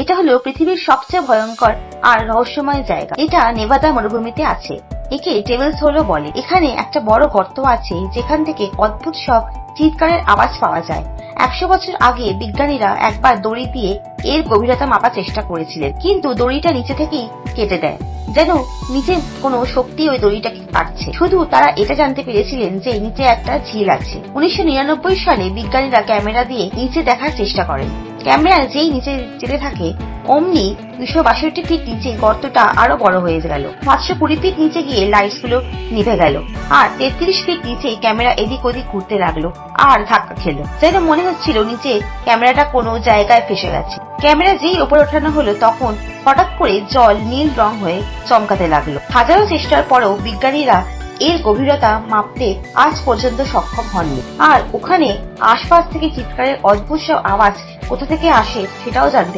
এটা হলো পৃথিবীর সবচেয়ে ভয়ঙ্কর আর রহস্যময় জায়গা। এটা নেভাদা মরুভূমিতে আছে। একে ডেভিলস হোলও বলে। এখানে একটা বড় গর্ত আছে যেখান থেকে অদ্ভুত সব চিৎকারের আওয়াজ পাওয়া যায়। 100 বছর আগে বিজ্ঞানীরা একবার দড়ি দিয়ে এর গভীরতা মাপার চেষ্টা করেছিলেন, কিন্তু দড়িটা নিচে থেকেই কেটে দেয়, যেন নিচে কোনো শক্তি ওই দড়িটাকে কাটছে। শুধু তারা এটা জানতে পেরেছিলেন যে নিচে একটা ঝিল আছে। 1999 সালে বিজ্ঞানীরা ক্যামেরা দিয়ে নিচে দেখার চেষ্টা করেন। ক্যামেরা যেই নিচে যেতে থাকে অমনি 262 ফিট নিচে গর্তটা আরো বড় হয়ে গেল। 520 ফিট নিচে গিয়ে লাইটস গুলো নিভে গেল, আর 33 ফিট নিচে ক্যামেরা এদিক ওদিক ঘুরতে লাগলো আর ধাক্কা খেলো, যেন মনে হচ্ছিল নিচে ক্যামেরাটা কোনো জায়গায় ফেসে গেছে। ক্যামেরা যেই ওপরে ওঠানো হলো তখন হঠাৎ করে জল নীল রং হয়ে চমকাতে লাগলো। হাজারো চেষ্টার পরেও বিজ্ঞানীরা এর গভীরতা মাপতে আজ পর্যন্ত সক্ষম হননি। আর ওখানে আশপাশ থেকে চিৎকারের অদ্ভুত সব আওয়াজ কোথা থেকে আসে সেটাও জানতে